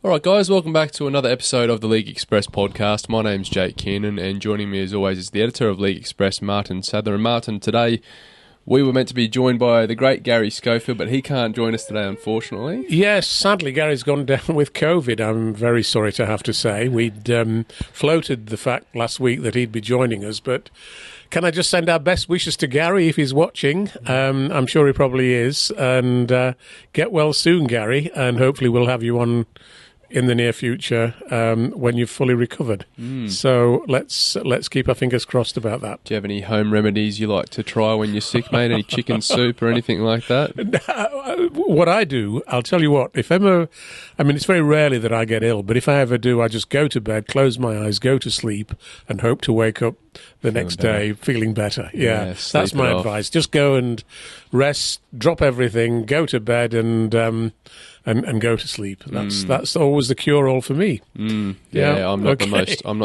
All right, guys, welcome back to another episode of the League Express podcast. My name's Jake Kearnan, and joining me as always is the editor of League Express, Martyn Sadler. And Martyn, today we were meant to be joined by the great Gary Schofield, but he can't join us today, unfortunately. Yes, sadly, Gary's gone down with COVID, I'm very sorry to have to say. We'd floated the fact last week that he'd be joining us, but can I just send our best wishes to Gary if he's watching? I'm sure he probably is. And get well soon, Gary, and hopefully we'll have you on in the near future when you've fully recovered. So let's keep our fingers crossed about that. Do you have any home remedies you like to try when you're sick, mate? Any chicken soup or anything like that? What I do, I'll tell you what, if ever, I mean, it's very rarely that I get ill, but if I ever do, I just go to bed, close my eyes, go to sleep, and hope to wake up the next day feeling better. Yeah, that's my advice. Just go and rest, drop everything, go to bed, and go to sleep. That's always the cure-all for me. Yeah, I'm not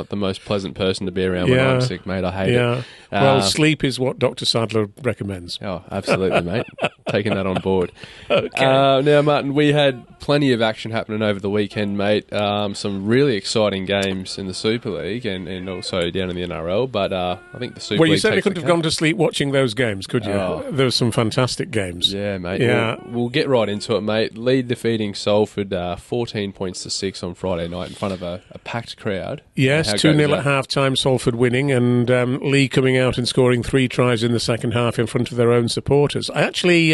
the most pleasant person to be around when I'm sick, mate. I hate it. Well, sleep is what Dr. Sadler recommends. Oh, absolutely, mate. Taking that on board. Okay. Now, Martyn, we had plenty of action happening over the weekend, mate. Some really exciting games in the Super League and also down in the NRL. But I think the Super League. Well, you certainly couldn't have gone to sleep watching those games, could you? There were some fantastic games. Yeah, mate. Yeah. We'll get right into it, mate. Lead defeating Salford 14 points to 6 on Friday night in front of a packed crowd. Yes, 2-0 at half-time, Salford winning, and Lee coming out and scoring 3 tries in the second half in front of their own supporters. I actually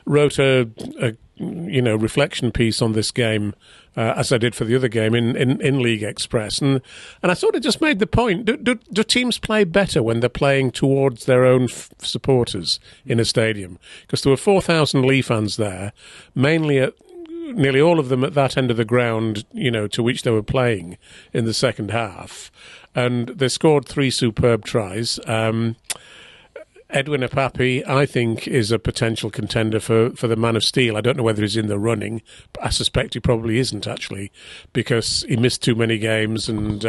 wrote a reflection piece on this game, as I did for the other game in League Express, and I sort of just made the point: do teams play better when they're playing towards their own supporters in a stadium? Because there were 4,000 Lee fans there, mainly nearly all of them at that end of the ground, to which they were playing in the second half, and they scored 3 superb tries. Edwin Apapi, I think, is a potential contender for the Man of Steel. I don't know whether he's in the running, but I suspect he probably isn't, actually, because he missed too many games and,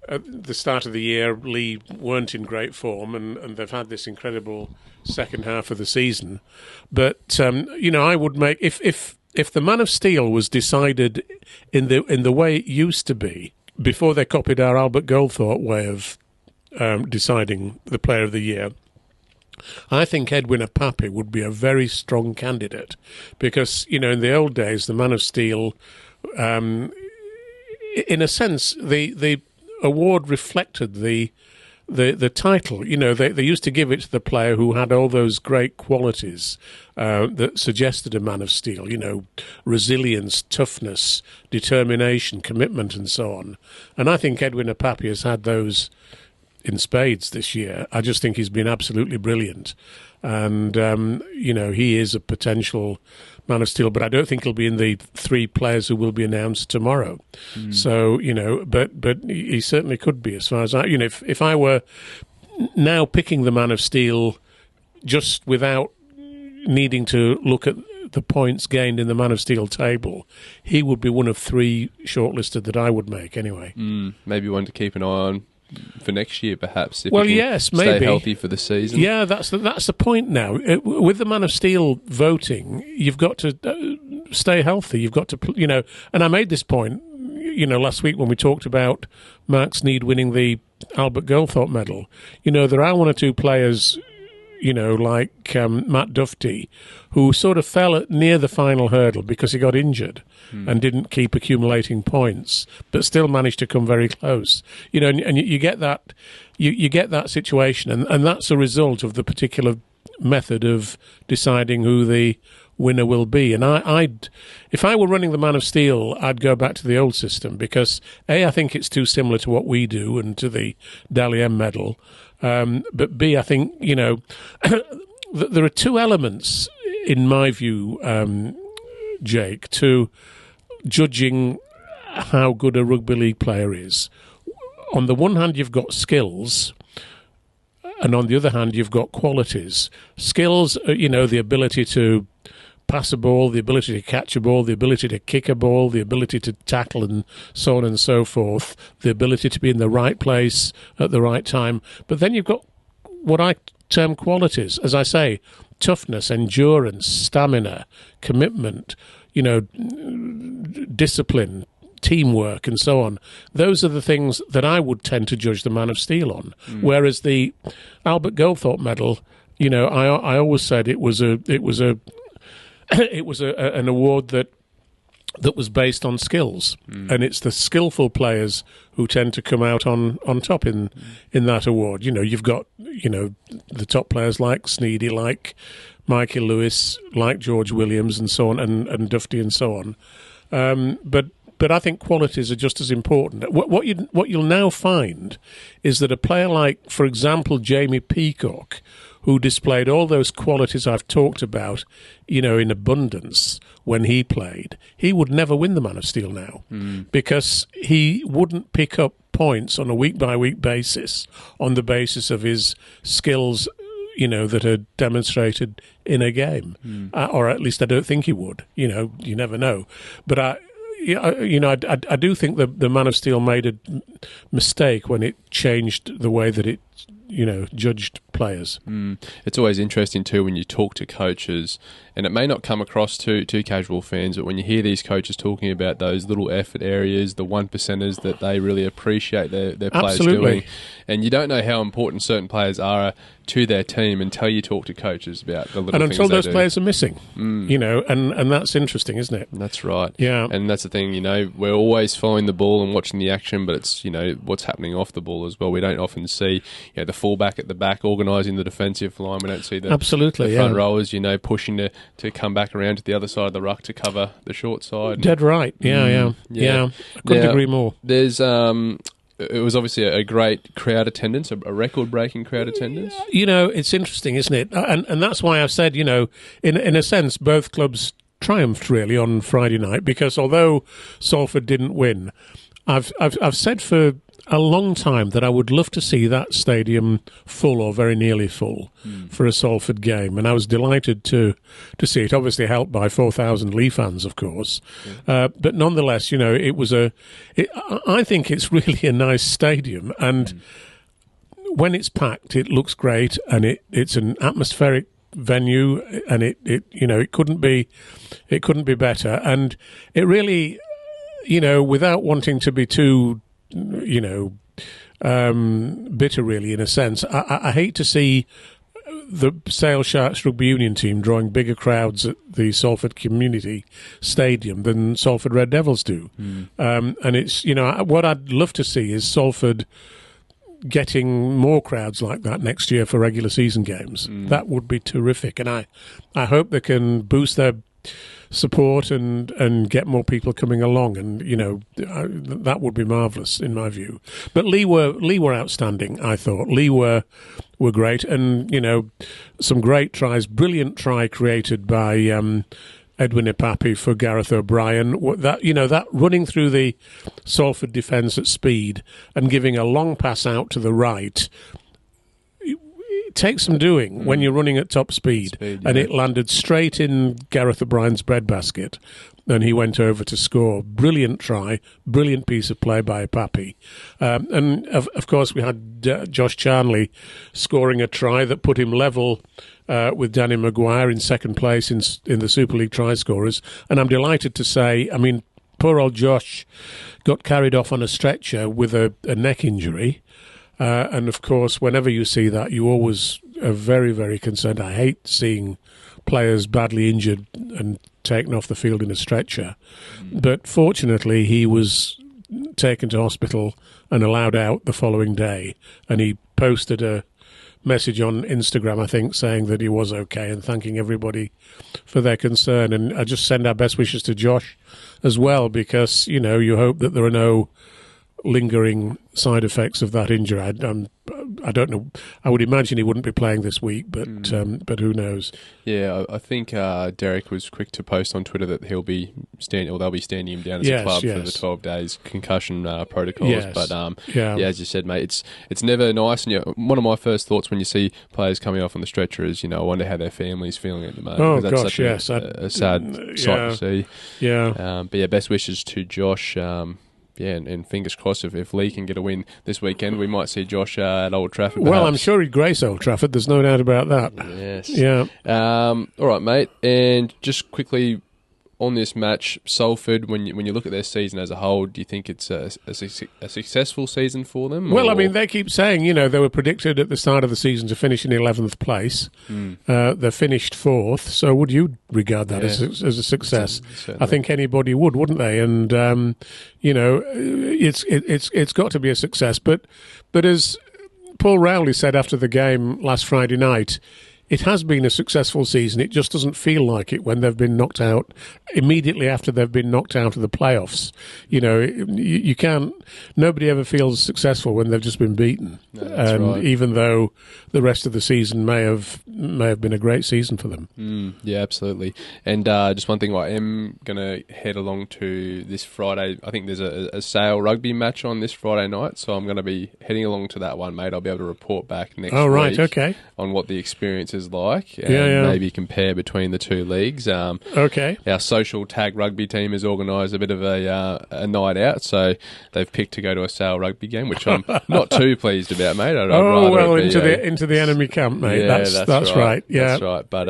at the start of the year, Lee weren't in great form and they've had this incredible second half of the season. But, I would make... If the Man of Steel was decided in the way it used to be, before they copied our Albert Goldthorpe way of deciding the Player of the Year, I think Edwin Apapi would be a very strong candidate because, in the old days, the Man of Steel, in a sense, the award reflected the title. They used to give it to the player who had all those great qualities that suggested a Man of Steel, resilience, toughness, determination, commitment, and so on. And I think Edwin Apapi has had those in spades this year. I just think he's been absolutely brilliant. And, he is a potential Man of Steel, but I don't think he'll be in the 3 players who will be announced tomorrow. So, but he certainly could be, as far as I, if I were now picking the Man of Steel just without needing to look at the points gained in the Man of Steel table, he would be one of 3 shortlisted that I would make anyway. Maybe one to keep an eye on for next year, perhaps. If yes, maybe stay healthy for the season. Yeah, that's the point now. With the Man of Steel voting, you've got to stay healthy. You've got to, and I made this point, last week when we talked about Mark Sneed winning the Albert Goldthorpe medal. There are 1 or 2 players, like Matt Duffy, who sort of fell near the final hurdle because he got injured and didn't keep accumulating points, but still managed to come very close. And you get that, you get that situation, and that's a result of the particular method of deciding who the winner will be. And if I were running the Man of Steel, I'd go back to the old system because I think it's too similar to what we do and to the Dally M medal. But B, I think, there are 2 elements, in my view, Jake, to judging how good a rugby league player is. On the one hand, you've got skills, and on the other hand, you've got qualities. Skills, the ability to pass a ball, the ability to catch a ball, the ability to kick a ball, the ability to tackle and so on and so forth, the ability to be in the right place at the right time. But then you've got what I term qualities, as I say, toughness, endurance, stamina, commitment. discipline, teamwork, and so on. Those are the things that I would tend to judge the Man of Steel on. Whereas the Albert Goldthorpe Medal, I always said it was an award that was based on skills, and it's the skillful players who tend to come out on top in that award. You've got the top players like Sneedy, like Mikey Lewis, like George Williams, and so on, and Dufty, and so on. But I think qualities are just as important. What you'll now find is that a player like, for example, Jamie Peacock, who displayed all those qualities I've talked about, in abundance when he played, he would never win the Man of Steel now because he wouldn't pick up points on a week-by-week basis on the basis of his skills, that are demonstrated in a game. Or at least I don't think he would. You never know. But I do think the Man of Steel made a mistake when it changed the way that it, judged players. It's always interesting too when you talk to coaches, and it may not come across to casual fans, but when you hear these coaches talking about those little effort areas, the 1%ers that they really appreciate their players doing, and you don't know how important certain players are to their team until you talk to coaches about the little things. And until those do. players are missing, and that's interesting, isn't it? That's right. Yeah. And that's the thing, we're always following the ball and watching the action, but it's, what's happening off the ball as well. We don't often see, the fullback at the back organising the defensive line. We don't see the front rowers, pushing to come back around to the other side of the ruck to cover the short side. Dead right. Yeah. I couldn't agree more. There's it was obviously a great crowd attendance, a record-breaking crowd attendance. It's interesting, isn't it? And that's why I've said, in a sense, both clubs triumphed really on Friday night, because although Salford didn't win, I've said for a long time that I would love to see that stadium full or very nearly full for a Salford game, and I was delighted to see it. Obviously helped by 4,000 Leigh fans, of course, but nonetheless, it was I think it's really a nice stadium, and when it's packed, it looks great, and it's an atmospheric venue, and it couldn't be better, and it really, without wanting to be too bitter, really, in a sense. I hate to see the Sale Sharks Rugby Union team drawing bigger crowds at the Salford Community Stadium than Salford Red Devils do. And it's, what I'd love to see is Salford getting more crowds like that next year for regular season games. That would be terrific. And I hope they can boost their support and get more people coming along, and that would be marvellous in my view. But Leigh were outstanding. I thought Leigh were great, and some great tries. Brilliant try created by Edwin Ipapi for Gareth O'Brien. That running through the Salford defence at speed and giving a long pass out to the right. Takes some doing when you're running at top speed, and it landed straight in Gareth O'Brien's breadbasket, and he went over to score. Brilliant try, brilliant piece of play by Pappy. And of course we had Josh Charnley scoring a try that put him level with Danny Maguire in second place in the Super League try scorers. And I'm delighted to say, poor old Josh got carried off on a stretcher with a neck injury. And of course, whenever you see that, you always are very, very concerned. I hate seeing players badly injured and taken off the field in a stretcher. But fortunately, he was taken to hospital and allowed out the following day. And he posted a message on Instagram, I think, saying that he was okay and thanking everybody for their concern. And I just send our best wishes to Josh as well, because, you hope that there are no lingering side effects of that injury. I don't know. I would imagine he wouldn't be playing this week, but who knows? Yeah, I think Derek was quick to post on Twitter that he'll be they'll be standing him down as a club for the 12 days concussion protocols. Yes. But as you said, mate, it's never nice. And one of my first thoughts when you see players coming off on the stretcher is, I wonder how their family's feeling at the moment. Oh that's gosh, such a sad sight to see. Yeah. But best wishes to Josh. And fingers crossed if Leigh can get a win this weekend, we might see Josh at Old Trafford. Perhaps. Well, I'm sure he'd grace Old Trafford. There's no doubt about that. Yes. Yeah. All right, mate. And just quickly, on this match, Salford, when you look at their season as a whole, do you think it's a successful season for them? Well, I mean, they keep saying, they were predicted at the start of the season to finish in 11th place. They finished 4th. So would you regard that as a success? Certainly. I think anybody would, wouldn't they? And, it's got to be a success. But as Paul Rowley said after the game last Friday night, it has been a successful season. It just doesn't feel like it when they've been knocked out immediately after they've been knocked out of the playoffs. You can't. Nobody ever feels successful when they've just been beaten. No, that's right. Even though the rest of the season may have been a great season for them. Yeah, absolutely. And just one thing, I am going to head along to this Friday. I think there's a Sale rugby match on this Friday night, so I'm going to be heading along to that one, mate. I'll be able to report back next week okay. on what the experience is like, and maybe compare between the two leagues. Okay. Our social tag rugby team has organised a bit of a night out, so they've picked to go to a Sale rugby game, which I'm not too pleased about, mate. Into the enemy camp, mate. Yeah, that's right. Yeah, that's right. But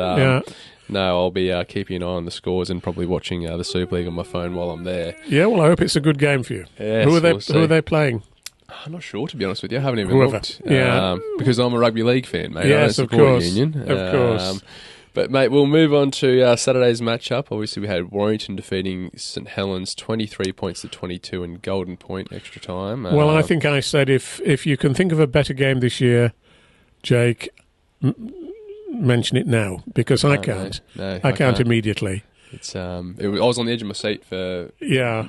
no, I'll be keeping an eye on the scores and probably watching the Super League on my phone while I'm there. Yeah, well, I hope it's a good game for you. Yes, who are they playing? I'm not sure, to be honest with you. I haven't even looked. Because I'm a rugby league fan, mate. Yes, of course. Union. Of course. But, mate, we'll move on to Saturday's matchup. Obviously, we had Warrington defeating St Helens 23 points to 22 in Golden Point extra time. Well, I think I said if you can think of a better game this year, Jake, mention it now, because I can't. No, I can't immediately. I was on the edge of my seat for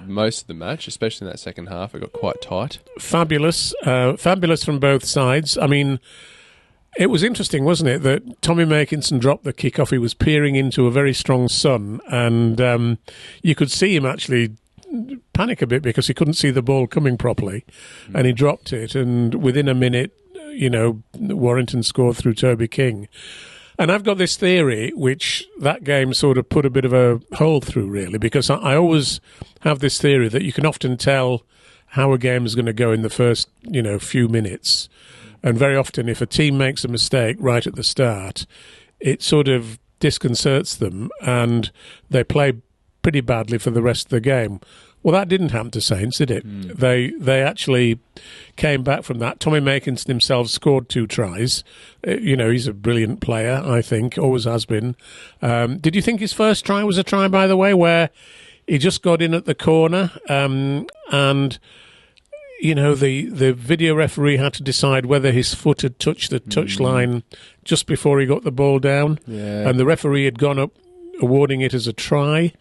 most of the match, especially in that second half. It got quite tight. Fabulous from both sides. I mean, it was interesting, wasn't it, that Tommy Makinson dropped the kickoff. He was peering into a very strong sun, and you could see him actually panic a bit because he couldn't see the ball coming properly, and he dropped it. And within a minute, Warrington scored through Toby King. And I've got this theory, which that game sort of put a bit of a hole through, really, because I always have this theory that you can often tell how a game is going to go in the first, few minutes. And very often, if a team makes a mistake right at the start, it sort of disconcerts them and they play pretty badly for the rest of the game. Well, that didn't happen to Saints, did it? They actually came back from that. Tommy Makinson himself scored 2 tries. He's a brilliant player, I think, always has been. Did you think his first try was a try, by the way, where he just got in at the corner and, the video referee had to decide whether his foot had touched the touchline just before he got the ball down? Yeah. And the referee had gone up awarding it as a try,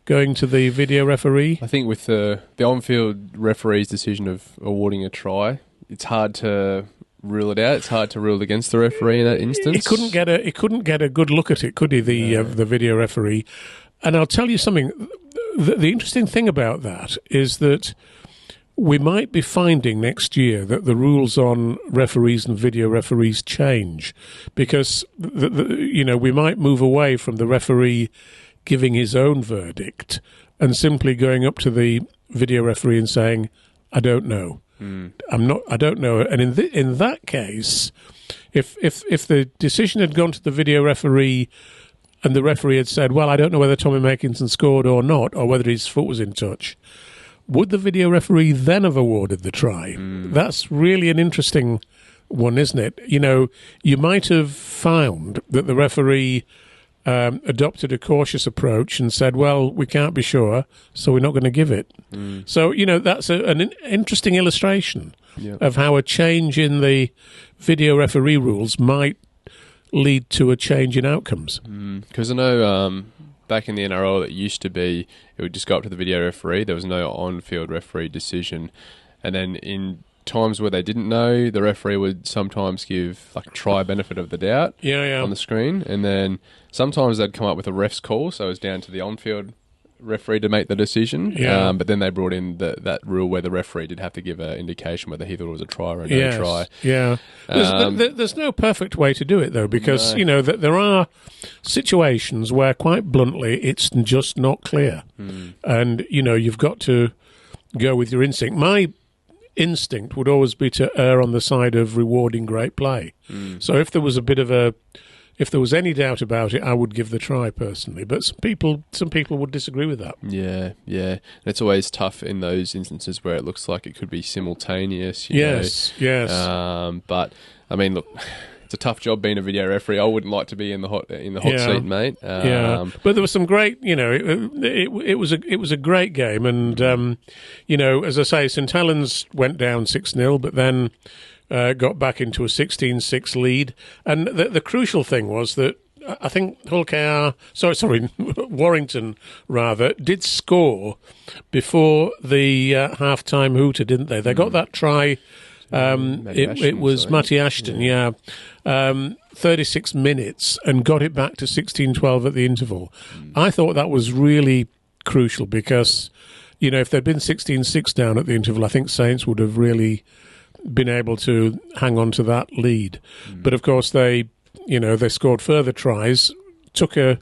going to the video referee. I think with the on-field referee's decision of awarding a try, it's hard to rule it out. It's hard to rule against the referee in that instance. He couldn't get a good look at it, could he? The video referee. And I'll tell you something. The interesting thing about that is that we might be finding next year that the rules on referees and video referees change, because we might move away from the referee giving his own verdict and simply going up to the video referee and saying, "I don't know. I don't know." And in that case, if the decision had gone to the video referee and the referee had said, "Well, I don't know whether Tommy Makinson scored or not, or whether his foot was in touch," would the video referee then have awarded the try? That's really an interesting one, isn't it? You might have found that the referee adopted a cautious approach and said, well, we can't be sure, so we're not going to give it. So, that's an interesting illustration of how a change in the video referee rules might lead to a change in outcomes. Because I know back in the NRL, it used to be it would just go up to the video referee. There was no on-field referee decision. And then in times where they didn't know, the referee would sometimes give like a try benefit of the doubt on the screen, and then sometimes they'd come up with a ref's call, so it was down to the on-field referee to make the decision. But then they brought in that rule where the referee did have to give an indication whether he thought it was a try or a no try. There's no perfect way to do it, though, because there are situations where, quite bluntly, it's just not clear, and you've got to go with your instinct. My instinct would always be to err on the side of rewarding great play. So if there was a bit of a if there was any doubt about it, I would give the try personally. But some people would disagree with that. Yeah. It's always tough in those instances where it looks like it could be simultaneous. Yes. But I mean, look. It's a tough job being a video referee. I wouldn't like to be in the hot seat, mate. But there was some great, it was a great game, and as I say, St Helens went down 6-0, but then got back into a 16-6 lead, and the crucial thing was that I think Warrington rather did score before the half-time hooter, didn't they? They got that try. It was Matty Ashton, 36 minutes, and got it back to 16-12 at the interval. I thought that was really crucial because, if there'd been 16-6 down at the interval, I think Saints would have really been able to hang on to that lead. But of course, they scored further tries, took a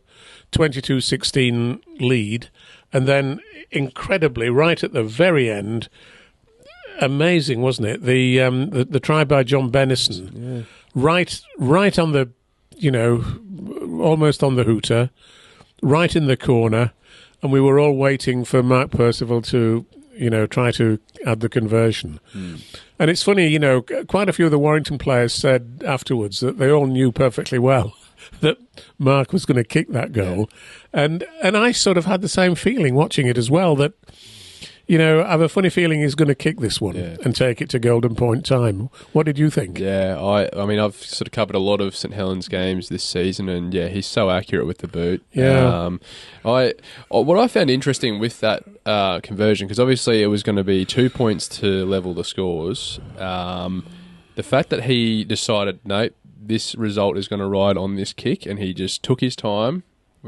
22-16 lead, and then incredibly, right at the very end. Amazing, wasn't it? The try by John Bennison, right on the, almost on the hooter, right in the corner, and we were all waiting for Mark Percival to, try to add the conversion. And it's funny, quite a few of the Warrington players said afterwards that they all knew perfectly well that Mark was going to kick that goal, and I sort of had the same feeling watching it as well, that. I have a funny feeling he's going to kick this one and take it to golden point time. What did you think? Yeah, I mean, I've sort of covered a lot of St Helens games this season, and he's so accurate with the boot. Yeah. What I found interesting with that conversion, because obviously it was going to be 2 points to level the scores. The fact that he decided, no, this result is going to ride on this kick, and he just took his time.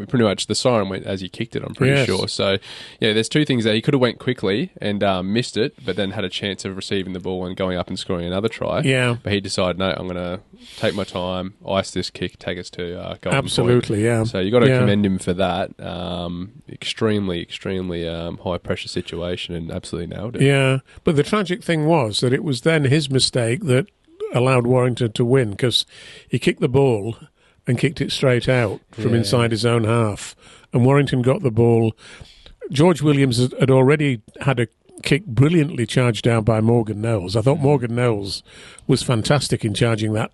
Pretty much the siren went as he kicked it, I'm pretty sure. So, there's two things there. He could have went quickly and missed it, but then had a chance of receiving the ball and going up and scoring another try. Yeah. But he decided, no, I'm going to take my time, ice this kick, take us to golden Absolutely, point. yeah. So you've got to commend him for that. Extremely high-pressure situation, and absolutely nailed it. Yeah, but the tragic thing was that it was then his mistake that allowed Warrington to win, because he kicked the ball and kicked it straight out from inside his own half. And Warrington got the ball. George Williams had already had a kick brilliantly charged down by Morgan Knowles. I thought Morgan Knowles was fantastic in charging that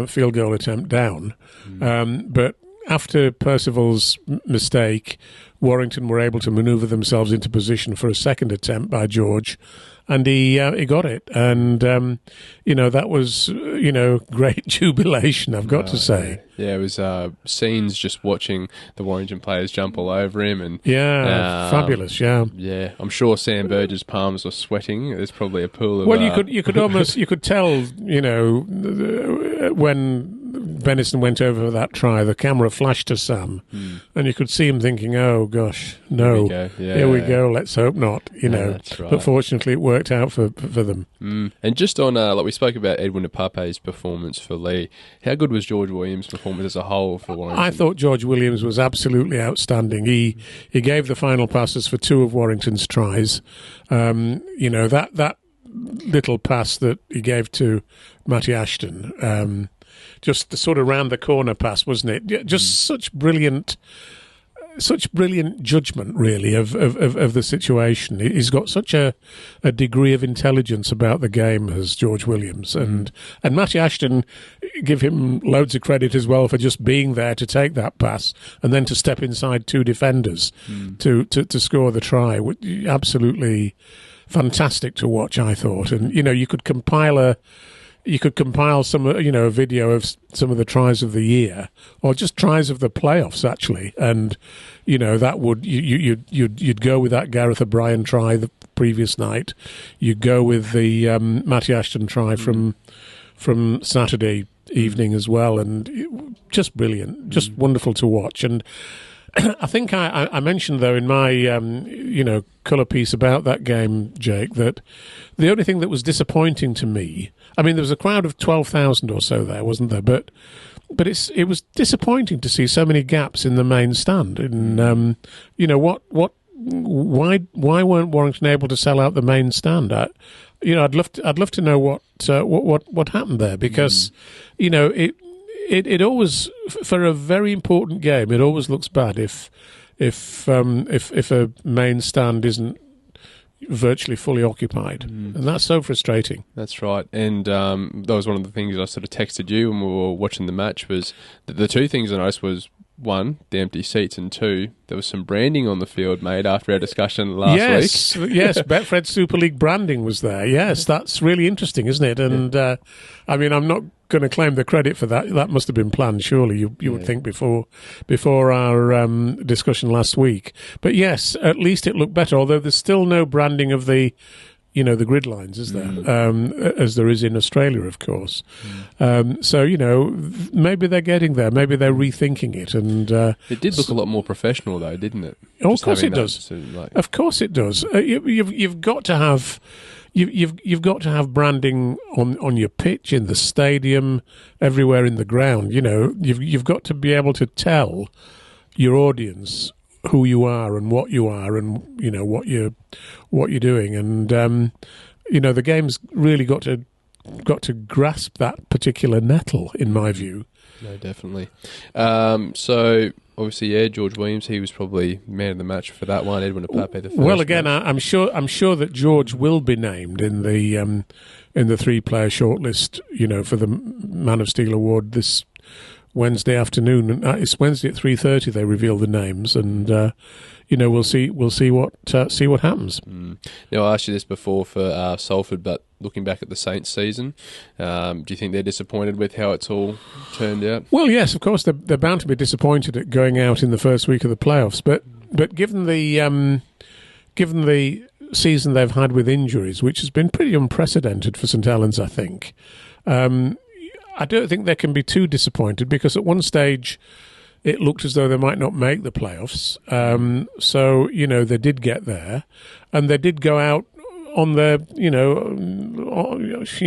field goal attempt down. But after Percival's mistake, Warrington were able to manoeuvre themselves into position for a second attempt by George, and he got it. And, that was, great jubilation, I've got to say. Yeah, it was scenes just watching the Warrington players jump all over him. And fabulous, yeah. Yeah, I'm sure Sam Burgess' palms were sweating. There's probably a pool of... Well, you could almost, you could tell, when Bennison went over for that try, the camera flashed to Sam, and you could see him thinking, oh, gosh, no, here we go, let's hope not, That's right. But fortunately it worked out for them. And just on, we spoke about Edwin Apape's performance for Lee, how good was George Williams' performance as a whole for Warrington? I thought George Williams was absolutely outstanding. He gave the final passes for two of Warrington's tries. That little pass that he gave to Matty Ashton, just the sort of round the corner pass, wasn't it? Just such brilliant judgment, really, of the situation. He's got such a degree of intelligence about the game as George Williams, and Matty Ashton, give him loads of credit as well for just being there to take that pass and then to step inside two defenders to score the try. Absolutely fantastic to watch, I thought. And you could compile some, a video of some of the tries of the year, or just tries of the playoffs, actually. And, that would, you'd go with that Gareth O'Brien try the previous night. You'd go with the Matty Ashton try from Saturday evening as well. And just brilliant, just wonderful to watch. And I think I mentioned, though, in my, colour piece about that game, Jake, that the only thing that was disappointing to me, I mean, there was a crowd of 12,000 or so there, wasn't there? But it was disappointing to see so many gaps in the main stand. And, why weren't Warrington able to sell out the main stand? I'd love to know what happened there, because, it always, for a very important game, it always looks bad if a main stand isn't virtually fully occupied, and that's so frustrating. That's right, and that was one of the things I sort of texted you when we were watching the match. Was the two things I noticed was, one, the empty seats, and two, there was some branding on the field made after our discussion last week. Yes, Betfred Super League branding was there. Yes, that's really interesting, isn't it? And I mean, I'm not going to claim the credit for that. That must have been planned, surely. You would think before our discussion last week. But yes, at least it looked better. Although there's still no branding of the grid lines, is there? As there is in Australia, of course. So, maybe they're getting there. Maybe they're rethinking it. And it did look a lot more professional, though, didn't it? Oh, of course it does. Of course it does. You've got to have... You've got to have branding on your pitch, in the stadium, everywhere in the ground. You've got to be able to tell your audience who you are and what you are, and what you're doing. And the game's really got to grasp that particular nettle, in my view. No, definitely. So obviously, George Williams, he was probably man of the match for that one. Edwin Apape, the first. Well, again, I'm sure that George will be named in the 3-player shortlist. For the Man of Steel award this Wednesday afternoon. It's Wednesday at 3:30. They reveal the names, and we'll see what happens. Now, I asked you this before for Salford, but looking back at the Saints season, do you think they're disappointed with how it's all turned out? Well, yes, of course they're bound to be disappointed at going out in the first week of the playoffs. But given the season they've had with injuries, which has been pretty unprecedented for St Helens, I think. I don't think they can be too disappointed, because at one stage it looked as though they might not make the playoffs. So they did get there, and they did go out on their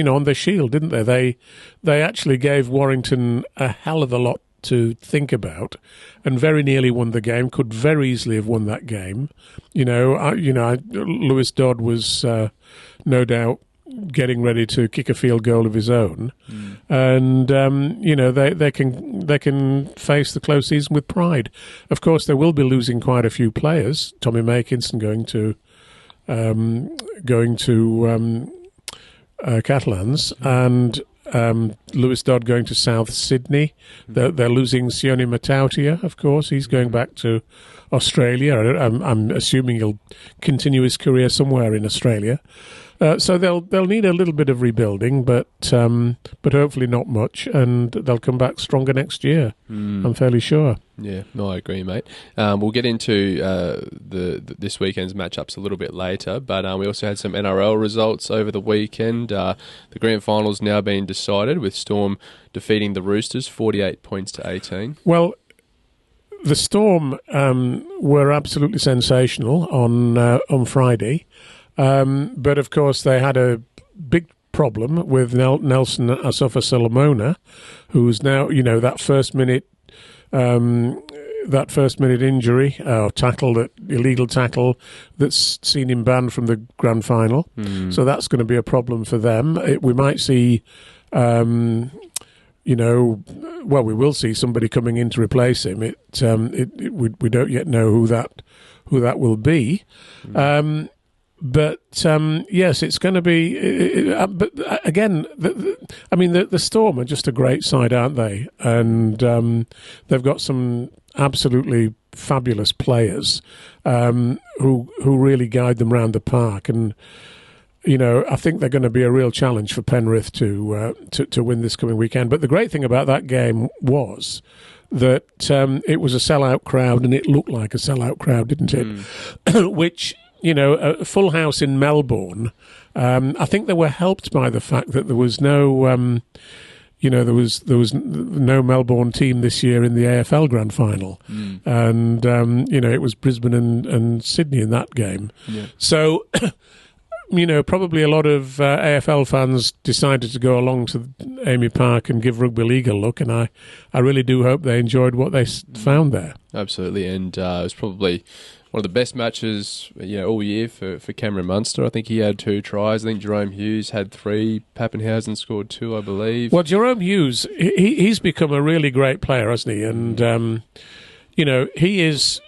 on their shield, didn't they? They actually gave Warrington a hell of a lot to think about, and very nearly won the game. Could very easily have won that game. Lewis Dodd was no doubt getting ready to kick a field goal of his own, and they can face the close season with pride. Of course, they will be losing quite a few players. Tommy Makinson going to Catalans, and Lewis Dodd going to South Sydney. They're losing Sione Matautia, of course. He's going back to Australia. I'm assuming he'll continue his career somewhere in Australia. So they'll need a little bit of rebuilding, but hopefully not much, and they'll come back stronger next year. I'm fairly sure. Yeah, no, I agree, mate. We'll get into this weekend's matchups a little bit later, but we also had some NRL results over the weekend. The grand final's now been decided, with Storm defeating the Roosters 48 points to 18. Well, the Storm were absolutely sensational on Friday. But of course, they had a big problem with Nelson Asafa-Solomona, who's now, that first minute injury or illegal tackle that's seen him banned from the grand final. So that's going to be a problem for them. We might see, we will see somebody coming in to replace him. We don't yet know who that will be. But yes, it's going to be. But again, the Storm are just a great side, aren't they? And they've got some absolutely fabulous players who really guide them round the park. And I think they're going to be a real challenge for Penrith to win this coming weekend. But the great thing about that game was that it was a sellout crowd, and it looked like a sellout crowd, didn't it? Which, a full house in Melbourne. I think they were helped by the fact that there was no, there was no Melbourne team this year in the AFL Grand Final, and it was Brisbane and Sydney in that game. Yeah. So, probably a lot of AFL fans decided to go along to Amy Park and give rugby league a look, and I really do hope they enjoyed what they found there. Absolutely, and it was probably one of the best matches all year for Cameron Munster. I think he had 2 tries. I think Jerome Hughes had 3. Pappenhausen scored 2, I believe. Well, Jerome Hughes, he's become a really great player, hasn't he? And, he is,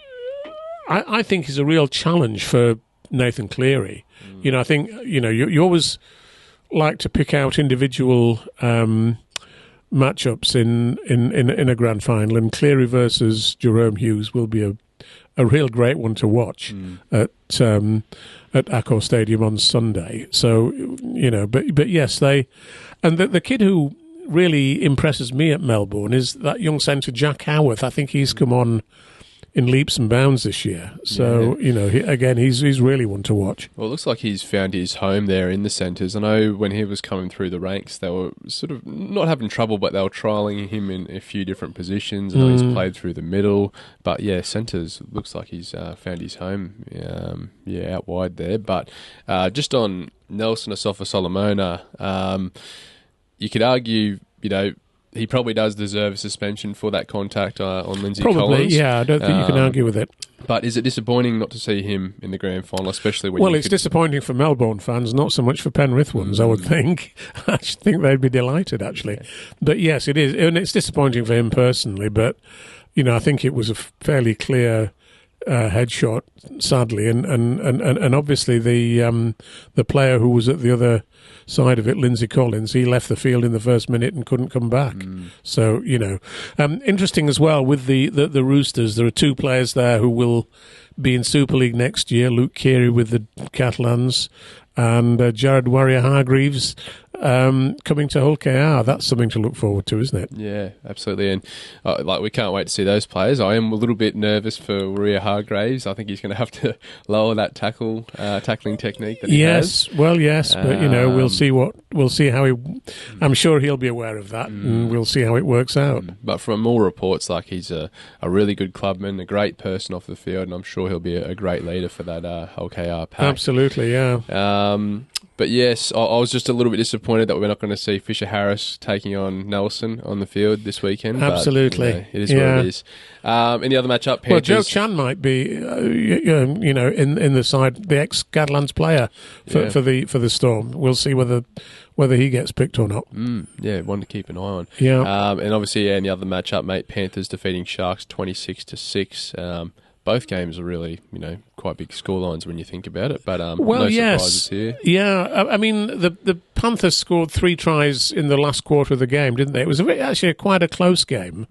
I think he's a real challenge for Nathan Cleary. I think, you always like to pick out individual matchups in a grand final, and Cleary versus Jerome Hughes will be a real great one to watch at Accor Stadium on Sunday. So, but yes, the kid who really impresses me at Melbourne is that young centre Jack Howarth. I think he's come on in leaps and bounds this year. So, he's really one to watch. Well, it looks like he's found his home there in the centres. I know when he was coming through the ranks, they were sort of not having trouble, but they were trialling him in a few different positions. I know he's played through the middle. But, centres, looks like he's found his home, out wide there. But just on Nelson Asafa-Solomona, you could argue, he probably does deserve a suspension for that contact on Lindsay Collins. Probably, yeah. I don't think you can argue with it. But is it disappointing not to see him in the grand final, especially when? Well, it's disappointing for Melbourne fans, not so much for Penrith ones, I would think. I think they'd be delighted, actually. Yeah. But yes, it is. And it's disappointing for him personally, but, I think it was a fairly clear headshot, sadly. And obviously the player who was at the other side of it, Lindsay Collins, he left the field in the first minute and couldn't come back. So, interesting as well with the Roosters, there are 2 players there who will be in Super League next year, Luke Keary with the Catalans and Jared Warrior-Hargreaves coming to Hull KR. That's something to look forward to, isn't it? Yeah, absolutely. And we can't wait to see those players. I am a little bit nervous for Warrior-Hargreaves. I think he's going to have to lower that tackling technique that he has. Well, yes, but we'll see how he. I'm sure he'll be aware of that, and we'll see how it works out. But from all reports, he's a really good clubman, a great person off the field, and I'm sure he'll be a great leader for that Hull KR pack. Absolutely, yeah. But yes, I was just a little bit disappointed that we're not going to see Fisher Harris taking on Nelson on the field this weekend. Absolutely. But, it is what it is. Any other matchup? Panthers? Well, Joe Chan might be, in the side, the ex-Catalans player for the Storm. We'll see whether he gets picked or not. One to keep an eye on. Yeah. And obviously, any other matchup, mate, Panthers defeating Sharks 26-6. Both games are really, quite big scorelines when you think about it. But no surprises here. Yeah, I mean, the Panthers scored 3 tries in the last quarter of the game, didn't they? It was actually quite a close game,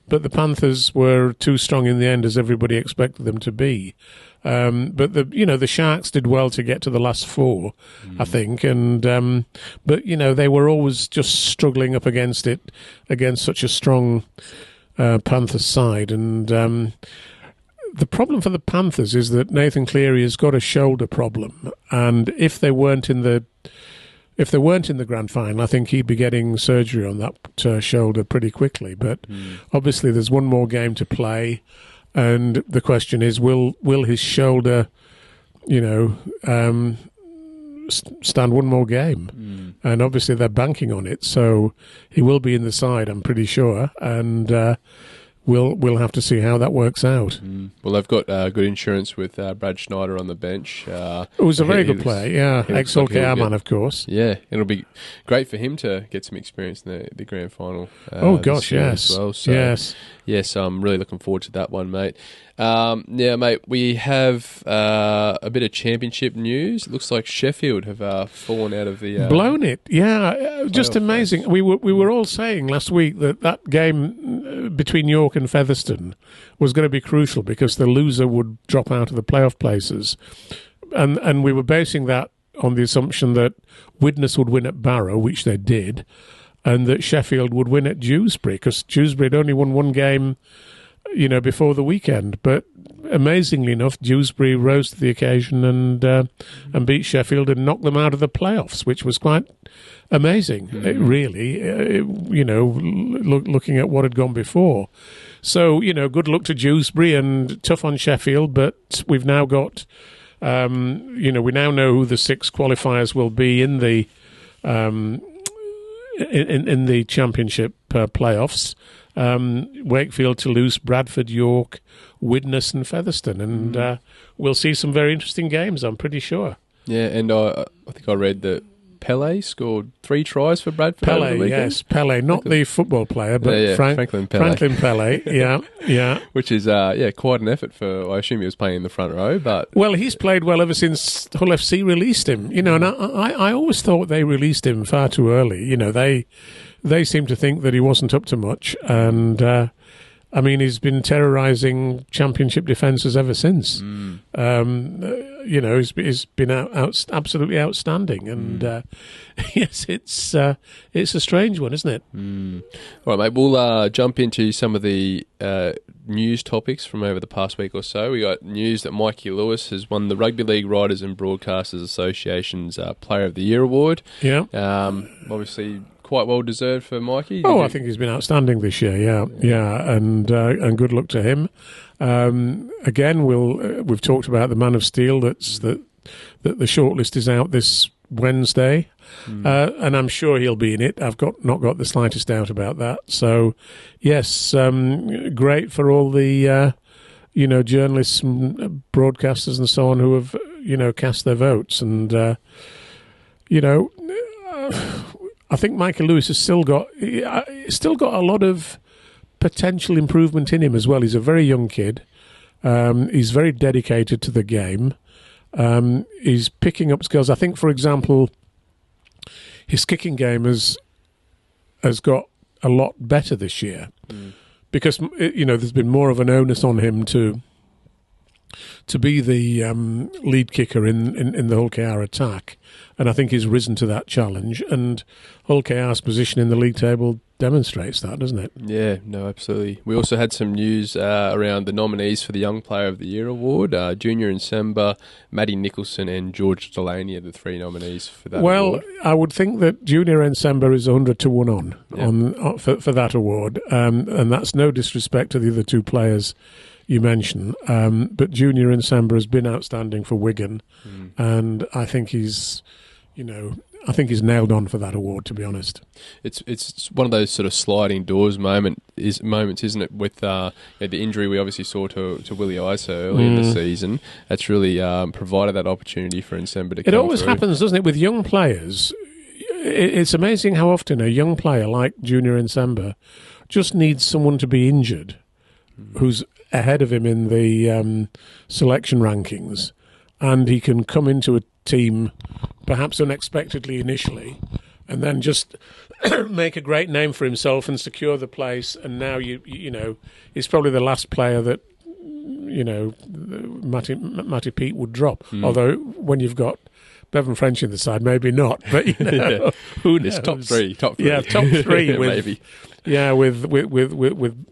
but the Panthers were too strong in the end, as everybody expected them to be. But the Sharks did well to get to the last 4, I think, and but they were always just struggling up against such a strong Panthers side, and. The problem for the Panthers is that Nathan Cleary has got a shoulder problem, and if they weren't in the grand final, I think he'd be getting surgery on that shoulder pretty quickly. But obviously, there's one more game to play, and the question is, will his shoulder, stand one more game? And obviously, they're banking on it, so he will be in the side, I'm pretty sure, and. We'll have to see how that works out. Well, they've got good insurance with Brad Schneider on the bench. It was a very good player, yeah. Ex-Hull KR man, of course. Yeah, it'll be great for him to get some experience in the grand final. Yes. As well. So, yes, I'm really looking forward to that one, mate. Mate, we have a bit of championship news. It looks like Sheffield have fallen out of the... blown it, yeah. Just amazing. Race. We were all saying last week that game between York and Featherstone was going to be crucial because the loser would drop out of the playoff places. And we were basing that on the assumption that Widnes would win at Barrow, which they did, and that Sheffield would win at Dewsbury, because Dewsbury had only won one game before the weekend. But amazingly enough, Dewsbury rose to the occasion and beat Sheffield and knocked them out of the playoffs, which was quite amazing, really, looking at what had gone before. So, good luck to Dewsbury and tough on Sheffield, but we've now got We now know who the 6 qualifiers will be in the in the Championship playoffs. Wakefield, Toulouse, Bradford, York, Widnes and Featherstone. And we'll see some very interesting games, I'm pretty sure. Yeah, and I think I read that Pele scored 3 tries for Bradford over the weekend. Yes, Pele, not the football player, but Franklin Pele. Franklin Pele, yeah. Which is, quite an effort for, I assume he was playing in the front row, but... Well, he's played well ever since Hull FC released him, and I always thought they released him far too early. They seem to think that he wasn't up to much, and... he's been terrorising Championship defences ever since. He's been absolutely outstanding, and yes, it's a strange one, isn't it? All right, mate. We'll jump into some of the news topics from over the past week or so. We got news that Mikey Lewis has won the Rugby League Writers and Broadcasters Association's Player of the Year award. Yeah, obviously. Quite well deserved for Mikey. I think he's been outstanding this year. Yeah, and good luck to him. Again, we've talked about the Man of Steel. That the shortlist is out this Wednesday, and I'm sure he'll be in it. I've not got the slightest doubt about that. So, yes, great for all the journalists and broadcasters and so on who have cast their votes, and I think Michael Lewis has still got a lot of potential improvement in him as well. He's a very young kid. He's very dedicated to the game. He's picking up skills. I think, for example, his kicking game has got a lot better this year because there's been more of an onus on him to be the lead kicker in the Hull KR attack, and I think he's risen to that challenge. And Hull KR's position in the league table demonstrates that, doesn't it? Yeah, no, absolutely. We also had some news around the nominees for the Young Player of the Year award. Junior Nsemba, Matty Nicholson and George Delaney are the 3 nominees for that award. Well, I would think that Junior Nsemba is 100 to 1 on for that award, and that's no disrespect to the other 2 players you mentioned, but Junior Nsemba has been outstanding for Wigan, and I think he's nailed on for that award. To be honest, it's one of those sort of sliding doors moments, isn't it? With the injury we obviously saw to Willie Isa early in the season, that's really provided that opportunity for Nsemba to come It always through. happens, doesn't it, with young players? It's amazing how often a young player like Junior Nsemba just needs someone to be injured, who's ahead of him in the selection rankings, and he can come into a team perhaps unexpectedly initially and then just make a great name for himself and secure the place. And now he's probably the last player that Matty Pete would drop, although when you've got Bevan French in the side, maybe not, but who knows? It's top three. Yeah, top 3 with maybe. Yeah, with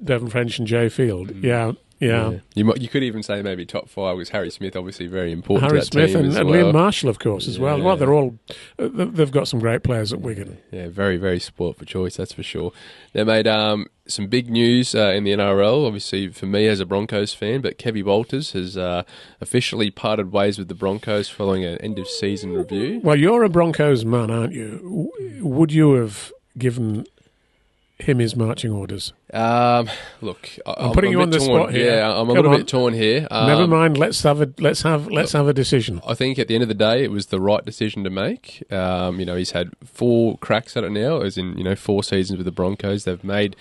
Bevan French and Jay Field. Yeah. You could even say maybe top 5 was Harry Smith, obviously very important. Harry to that Smith team and as well. Liam Marshall, of course, as well. Well, they've got some great players at Wigan. Yeah, very, very sport for choice, that's for sure. They made some big news in the NRL, obviously for me as a Broncos fan, but Kevy Walters has officially parted ways with the Broncos following an end-of-season review. Well, you're a Broncos man, aren't you? Would you have given him his marching orders? Look, I'm putting you on the spot here. Yeah, I'm a little bit torn here. Never mind. Let's have a decision. I think at the end of the day, it was the right decision to make. He's had 4 cracks at it now, as in 4 seasons with the Broncos. They've made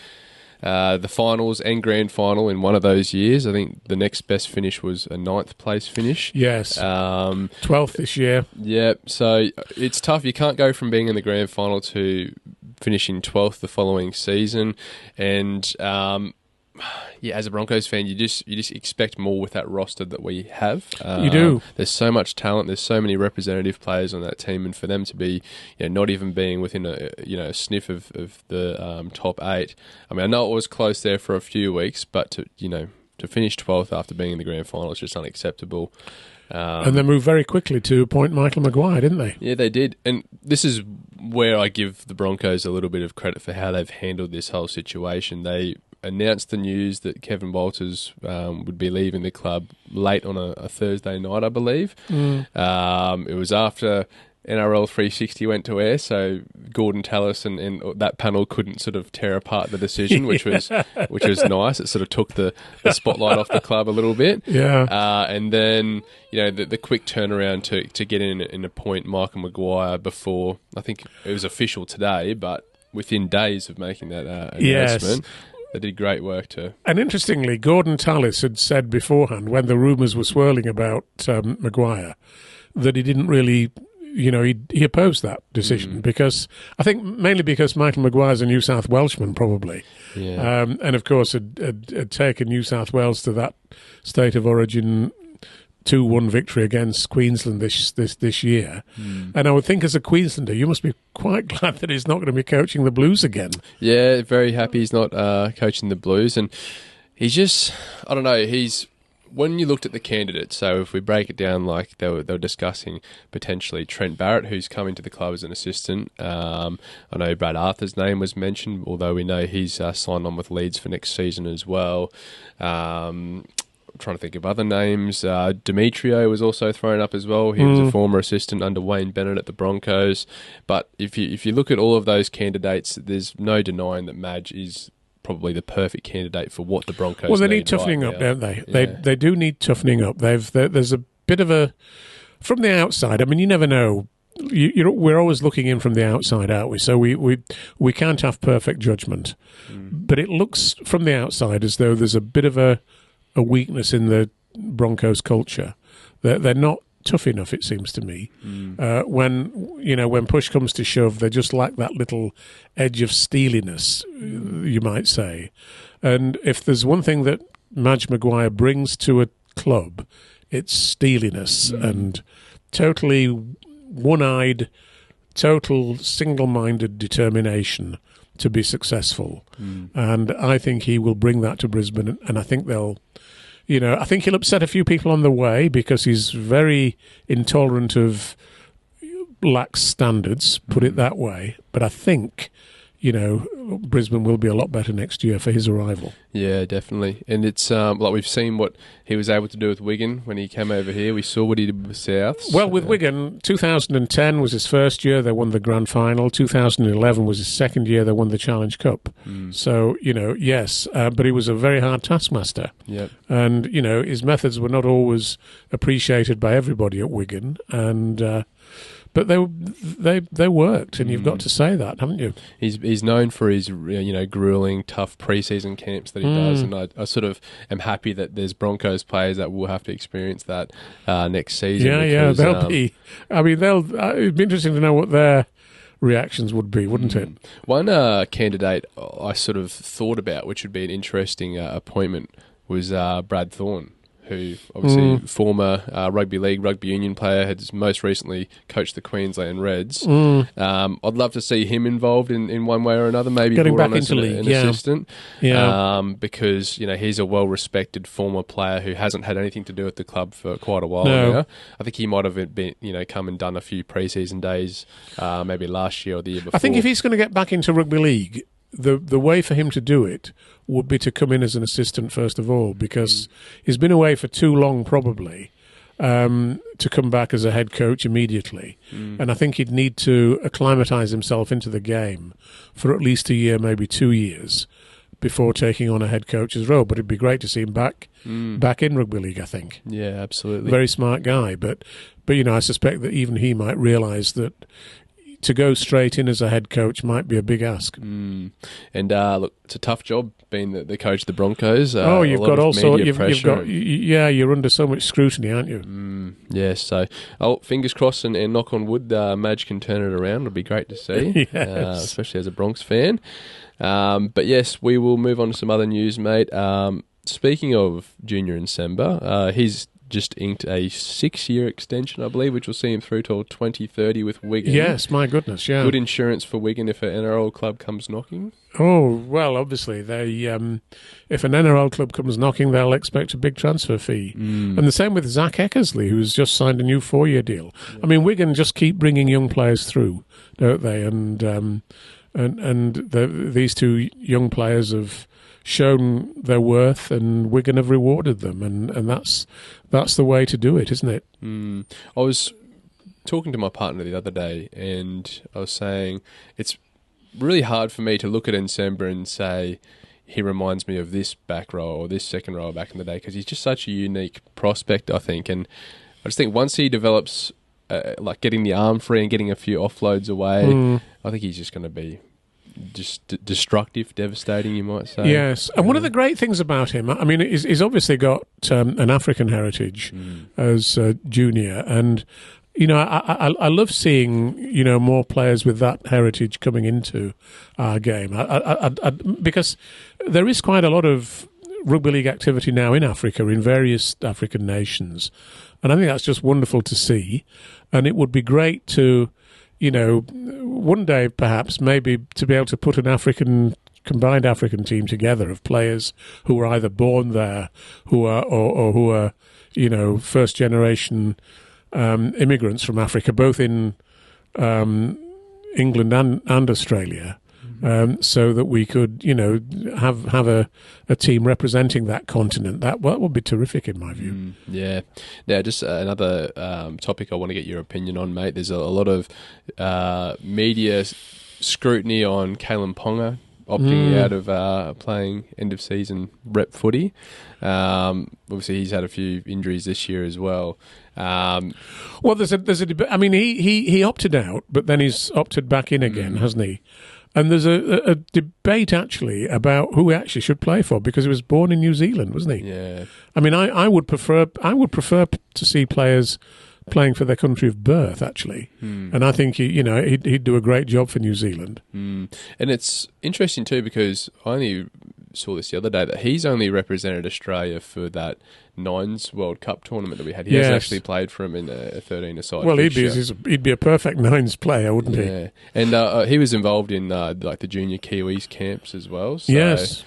the finals and grand final in one of those years. I think the next best finish was a 9th place finish. Yes, 12th this year. Yeah, so it's tough. You can't go from being in the grand final to finishing 12th the following season, and as a Broncos fan, you just expect more with that roster that we have. You do. There's so much talent. There's so many representative players on that team, and for them to be, not even being within a sniff of the top 8. I mean, I know it was close there for a few weeks, but to finish 12th after being in the grand final is just unacceptable. And they moved very quickly to appoint Michael Maguire, didn't they? Yeah, they did. And this is where I give the Broncos a little bit of credit for how they've handled this whole situation. They announced the news that Kevin Walters would be leaving the club late on a Thursday night, I believe. It was after NRL 360 went to air, so Gordon Tallis and that panel couldn't sort of tear apart the decision, which was nice. It sort of took the spotlight off the club a little bit. And then, the quick turnaround to get in and appoint Michael Maguire before, I think it was official today, but within days of making that announcement. They did great work too. And interestingly, Gordon Tallis had said beforehand, when the rumours were swirling about Maguire, that he didn't really... he opposed that decision because I think mainly because Michael Maguire's a New South Welshman, probably, and of course had taken New South Wales to that state of origin 2-1 victory against Queensland this year. And I would think as a Queenslander, you must be quite glad that he's not going to be coaching the Blues again. Yeah, very happy he's not coaching the Blues, and he's just I don't know when you looked at the candidates, so if we break it down like they were discussing potentially Trent Barrett, who's coming to the club as an assistant. I know Brad Arthur's name was mentioned, although we know he's signed on with Leeds for next season as well. I'm trying to think of other names. Demetrio was also thrown up as well. He was a former assistant under Wayne Bennett at the Broncos. But if you look at all of those candidates, there's no denying that Madge is probably the perfect candidate for what the Broncos need. Well, they need toughening up, don't they? Yeah. They do need toughening up. There's a bit of a... From the outside, I mean, you never know. We're always looking in from the outside, aren't we? So we can't have perfect judgment. But it looks from the outside as though there's a bit of a weakness in the Broncos culture. They're not tough enough, it seems to me. When push comes to shove, they just lack that little edge of steeliness, you might say. And if there's one thing that Madge Maguire brings to a club, it's steeliness and totally one-eyed, total single-minded determination to be successful. And I think he will bring that to Brisbane, and I think I think he'll upset a few people on the way because he's very intolerant of lax standards, put it that way. But I think, Brisbane will be a lot better next year for his arrival. Yeah, definitely. And it's like we've seen what he was able to do with Wigan when he came over here. We saw what he did with Souths. Well, with Wigan, 2010 was his first year. They won the grand final. 2011 was his second year. They won the Challenge Cup. So, yes, but he was a very hard taskmaster. Yep. And, his methods were not always appreciated by everybody at Wigan. And... But they worked, and you've got to say that, haven't you? He's known for his grueling, tough pre-season camps that he does, and I sort of am happy that there's Broncos players that will have to experience that next season. Because, they'll be. I mean, it'd be interesting to know what their reactions would be, wouldn't it? One candidate I sort of thought about, which would be an interesting appointment, was Brad Thorne, who obviously former rugby league, rugby union player, has most recently coached the Queensland Reds. I'd love to see him involved in one way or another, maybe getting brought back on into as an assistant. Because he's a well-respected former player who hasn't had anything to do with the club for quite a while now. I think he might have been, come and done a few pre-season days, maybe last year or the year before. I think if he's going to get back into rugby league, the way for him to do it would be to come in as an assistant first of all, because he's been away for too long probably to come back as a head coach immediately. And I think he'd need to acclimatise himself into the game for at least a year, maybe 2 years, before taking on a head coach's role. But it'd be great to see him back in rugby league, I think. Yeah, absolutely. Very smart guy. But I suspect that even he might realise that to go straight in as a head coach might be a big ask. And look, it's a tough job being the coach of the Broncos. You've got also you've got you're under so much scrutiny, aren't you? Yes. So, fingers crossed and knock on wood, Madge can turn it around. It'll be great to see, especially as a Bronx fan. But yes, we will move on to some other news, mate. Speaking of Junior Nsemba, he's just inked a 6-year extension, I believe, which will see him through till 2030 with Wigan. Yes, my goodness, yeah. Good insurance for Wigan if an NRL club comes knocking. Oh, well, obviously, they if an NRL club comes knocking, they'll expect a big transfer fee. And the same with Zach Eckersley, who's just signed a new 4-year deal. Yeah. I mean, Wigan just keep bringing young players through, don't they? And these two young players have shown their worth, and Wigan have rewarded them, and that's the way to do it, isn't it? I was talking to my partner the other day, and I was saying it's really hard for me to look at Nsemba and say he reminds me of this back row or this second row back in the day, because he's just such a unique prospect, I think. And I just think once he develops, like getting the arm free and getting a few offloads away, I think he's just going to be just destructive, devastating, you might say. Yes, and one of the great things about him, I mean, he's obviously got an African heritage as junior, and I love seeing more players with that heritage coming into our game, because there is quite a lot of rugby league activity now in Africa, in various African nations, and I think that's just wonderful to see. And it would be great to, one day perhaps maybe to be able to put an combined African team together of players who were either born there, who are first generation immigrants from Africa, both in England and Australia, so that we could, have a team representing that continent. That would be terrific, in my view. Yeah. Now, just another topic I want to get your opinion on, mate. There's a lot of media scrutiny on Kalen Ponga opting out of playing end-of-season rep footy. Obviously, he's had a few injuries this year as well. Well, there's a debate. I mean, he opted out, but then he's opted back in again, hasn't he? And there's a debate actually about who he actually should play for, because he was born in New Zealand, wasn't he? Yeah. I mean, I would prefer to see players playing for their country of birth, actually. And I think he'd do a great job for New Zealand. And it's interesting too, because I only saw this the other day that he's only represented Australia for that Nines World Cup tournament that we had. He hasn't actually played for him in a 13-a-side. Well, he'd be a perfect Nines player, wouldn't he? Yeah, and he was involved in like the junior Kiwis camps as well. So, yes.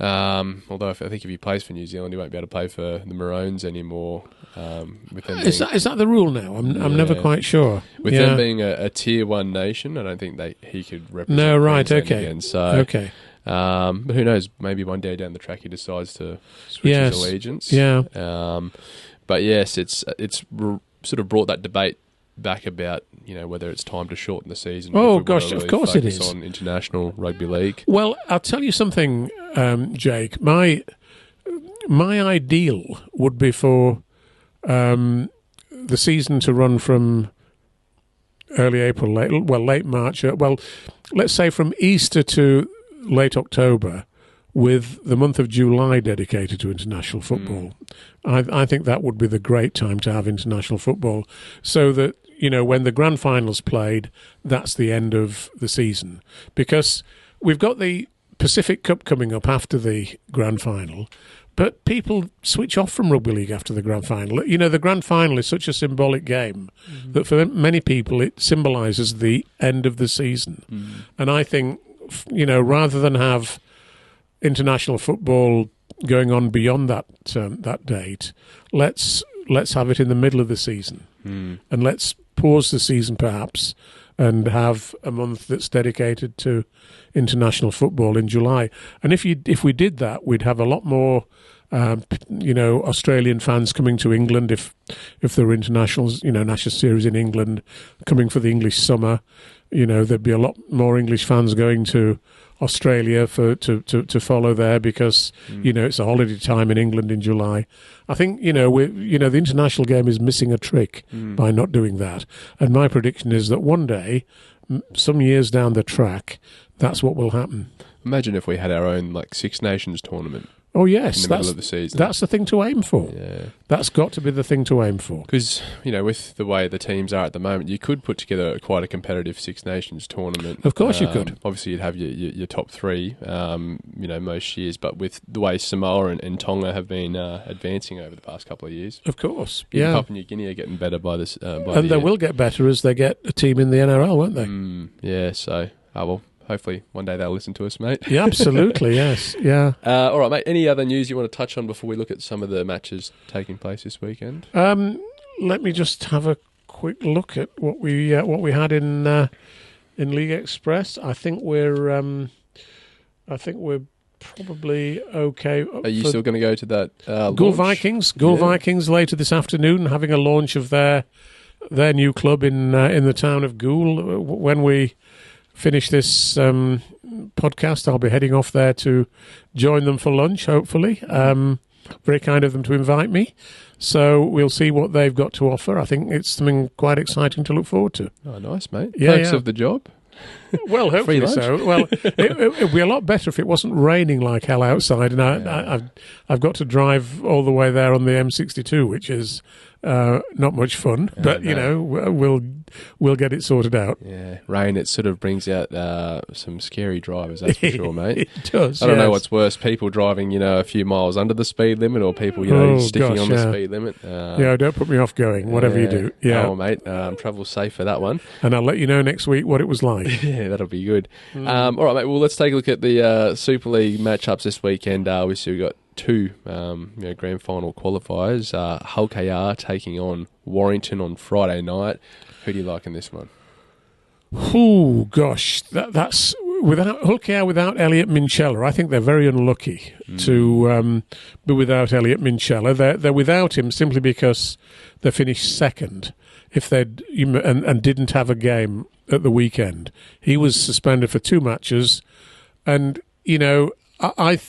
Although I think if he plays for New Zealand, he won't be able to play for the Maroons anymore. Is that the rule now? I'm never quite sure. With them being a tier 1 nation, I don't think he could represent. No, right, Queensland okay, again. So, okay. But who knows? Maybe one day down the track he decides to switch his allegiance. Yeah. But yes, it's sort of brought that debate back about whether it's time to shorten the season. Oh gosh, of course it is. On international rugby league. Well, I'll tell you something, Jake. My ideal would be for the season to run from early April, late March. Let's say from Easter to late October, with the month of July dedicated to international football. I think that would be the great time to have international football, so that when the grand final's played, that's the end of the season, because we've got the Pacific Cup coming up after the grand final. But people switch off from rugby league after the grand final. The grand final is such a symbolic game that for many people it symbolises the end of the season. And I think, rather than have international football going on beyond that date, let's have it in the middle of the season, and let's pause the season perhaps and have a month that's dedicated to international football in July. And if we did that, we'd have a lot more Australian fans coming to England if there were internationals, national series in England, coming for the English summer. There'd be a lot more English fans going to Australia to follow there, because it's a holiday time in England in July. I think the international game is missing a trick by not doing that. And my prediction is that one day, some years down the track, that's what will happen. Imagine if we had our own Six Nations tournament. Oh yes, in the middle of the season. That's the thing to aim for. Yeah, that's got to be the thing to aim for. Because with the way the teams are at the moment, you could put together quite a competitive Six Nations tournament. Of course, you could. Obviously, you'd have your top three, most years. But with the way Samoa and Tonga have been advancing over the past couple of years, of course, even Papua New Guinea are getting better by this. And they will get better as they get a team in the NRL, won't they? Yeah. So, hopefully one day they'll listen to us, mate. Yeah, absolutely, yes. Yeah. All right, mate. Any other news you want to touch on before we look at some of the matches taking place this weekend? Let me just have a quick look at what we had in League Express. I think we're probably okay. Are you still going to go to that Gould launch? Vikings later this afternoon, having a launch of their new club in the town of Gould. When we finish this podcast, I'll be heading off there to join them for lunch, hopefully. Very kind of them to invite me. So we'll see what they've got to offer. I think it's something quite exciting to look forward to. Oh, nice, mate. Yeah, Perks of the job. Well, hopefully so. Well, it'd be a lot better if it wasn't raining like hell outside, and I've got to drive all the way there on the M62, which is not much fun. But we'll get it sorted out. Yeah, rain. It sort of brings out some scary drivers. That's for sure, mate. It does. I don't know what's worse: people driving, a few miles under the speed limit, or people, sticking on the speed limit. Don't put me off going. Whatever you do. Yeah, oh, mate. Travel safe for that one. And I'll let you know next week what it was like. Yeah, that'll be good. All right, mate. Well, let's take a look at the Super League matchups this weekend. We've got two grand final qualifiers. Hull KR taking on Warrington on Friday night. Who do you like in this one? Oh gosh, that's without Hull KR without Elliot Minchella. I think they're very unlucky to be without Elliot Minchella. They're without him simply because they finished second. If they'd and didn't have a game at the weekend, he was suspended for 2 matches, and I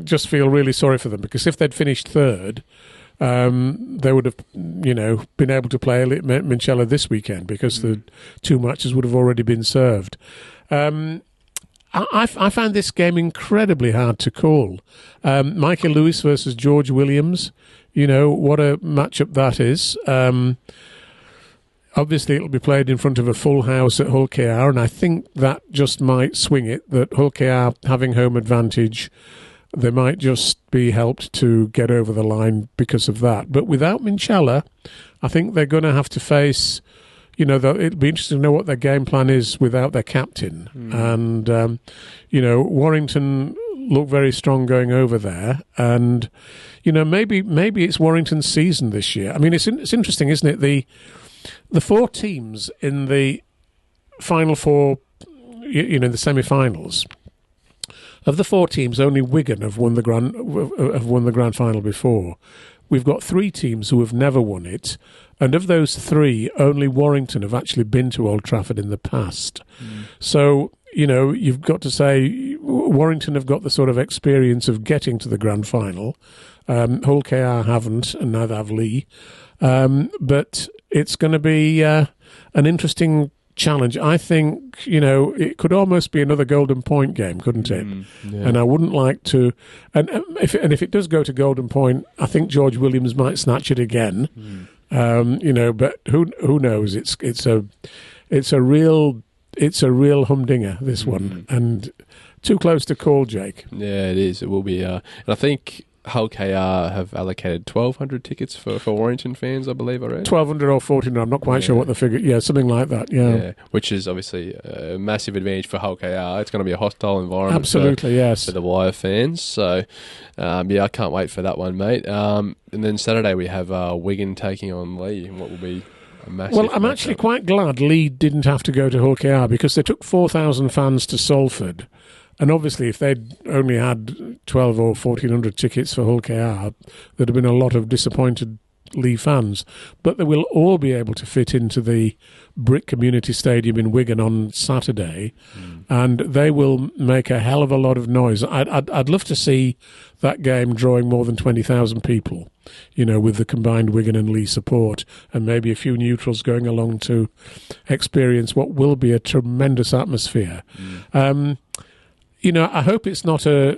just feel really sorry for them, because if they'd finished third, they would have, been able to play Minchella this weekend, because the 2 matches would have already been served. I found this game incredibly hard to call. Michael Lewis versus George Williams, what a matchup that is. Obviously, it'll be played in front of a full house at Hull KR, and I think that just might swing it, that Hull KR having home advantage, they might just be helped to get over the line because of that. But without Minchella, I think they're going to have to face, it'll be interesting to know what their game plan is without their captain. And, Warrington look very strong going over there. And, maybe it's Warrington's season this year. I mean, it's interesting, isn't it? The 4 teams in the final 4, the semi-finals, of the 4 teams, only Wigan have won the grand final before. We've got 3 teams who have never won it, and of those 3, only Warrington have actually been to Old Trafford in the past. So, you've got to say Warrington have got the sort of experience of getting to the grand final. Hull KR haven't, and neither have Lee. But it's going to be an interesting challenge. I think, it could almost be another Golden Point game, couldn't it? Yeah. And I wouldn't like to. And if it does go to Golden Point, I think George Williams might snatch it again. But who knows? It's a real humdinger, this one, and too close to call, Jake. Yeah, it is. It will be. And I think Hull KR have allocated 1,200 tickets for Warrington fans, I believe I read. 1,200 or 1,400, I'm not quite sure what the figure... Yeah, something like that, yeah. Which is obviously a massive advantage for Hull KR. It's going to be a hostile environment Absolutely, yes. for the Wire fans. So, I can't wait for that one, mate. And then Saturday we have Wigan taking on Lee, and what will be a massive... Well, I'm actually quite glad Lee didn't have to go to Hull KR, because they took 4,000 fans to Salford. And obviously, if they'd only had 12 or 1,400 tickets for Hull KR, there'd have been a lot of disappointed Lee fans. But they will all be able to fit into the Brick Community Stadium in Wigan on Saturday, and they will make a hell of a lot of noise. I'd love to see that game drawing more than 20,000 people, with the combined Wigan and Lee support, and maybe a few neutrals going along to experience what will be a tremendous atmosphere. I hope it's not a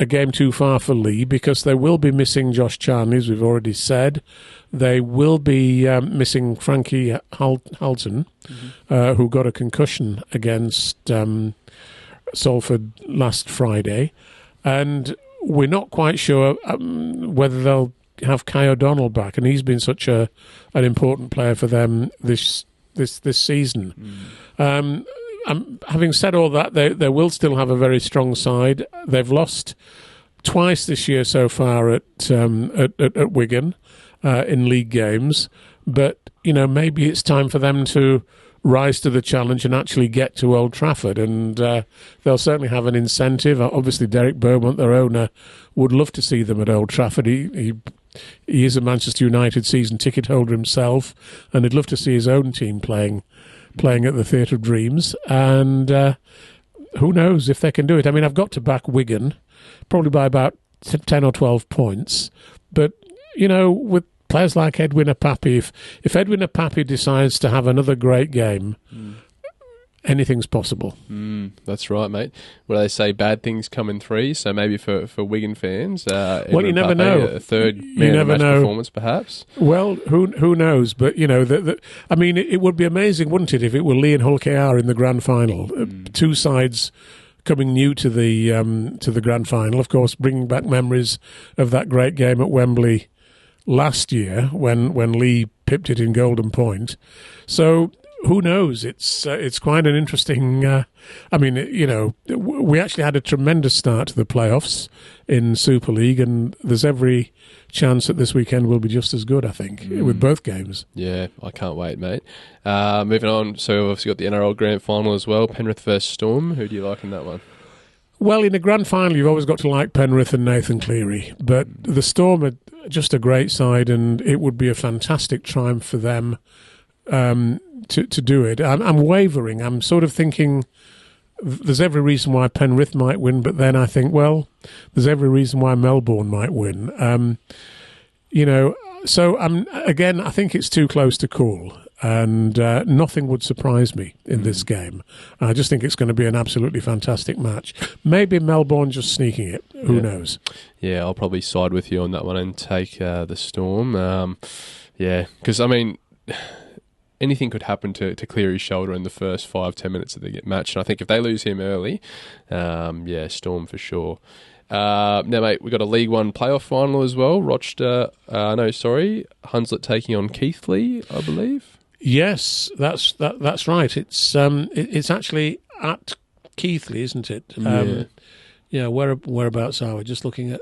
game too far for Lee, because they will be missing Josh Charnley, as we've already said. They will be missing Frankie Halton, who got a concussion against Salford last Friday. And we're not quite sure whether they'll have Kai O'Donnell back, and he's been such an important player for them this season. Having said all that, they will still have a very strong side. They've lost twice this year so far at Wigan in league games, but maybe it's time for them to rise to the challenge and actually get to Old Trafford. And they'll certainly have an incentive. Obviously, Derek Beaumont, their owner, would love to see them at Old Trafford. He is a Manchester United season ticket holder himself, and he'd love to see his own team playing at the Theatre of Dreams. And who knows if they can do it. I mean, I've got to back Wigan, probably by about 10 or 12 points. But, with players like Edwin Apapi, if Edwin Apapi decides to have another great game, anything's possible. That's right, mate. Well, they say bad things come in threes, so maybe for Wigan fans, well, you never know. A third man of the match performance, perhaps. Well, who knows? But I mean, it would be amazing, wouldn't it, if it were Lee and Hulk-AR in the grand final? Two sides coming new to the grand final, of course, bringing back memories of that great game at Wembley last year when Lee pipped it in Golden Point. So who knows? It's quite an interesting. We actually had a tremendous start to the playoffs in Super League, and there's every chance that this weekend will be just as good, I think, with both games. Yeah, I can't wait, mate. Moving on, so we've obviously got the NRL Grand Final as well, Penrith versus Storm. Who do you like in that one? Well, in a grand final, you've always got to like Penrith and Nathan Cleary, but the Storm are just a great side, and it would be a fantastic triumph for them to do it. I'm wavering. I'm sort of thinking there's every reason why Penrith might win, but then I think, well, there's every reason why Melbourne might win. So I think it's too close to call, and nothing would surprise me in this game. I just think it's going to be an absolutely fantastic match. Maybe Melbourne just sneaking it. Who knows? Yeah, I'll probably side with you on that one and take the Storm. Because, I mean, anything could happen to Cleary's shoulder in the first 5-10 minutes of the match. And I think if they lose him early, Storm for sure. Now, mate, we've got a League One playoff final as well. Hunslet taking on Keighley, I believe. Yes, that's right. It's actually at Keighley, isn't it? Whereabouts are we? Just looking at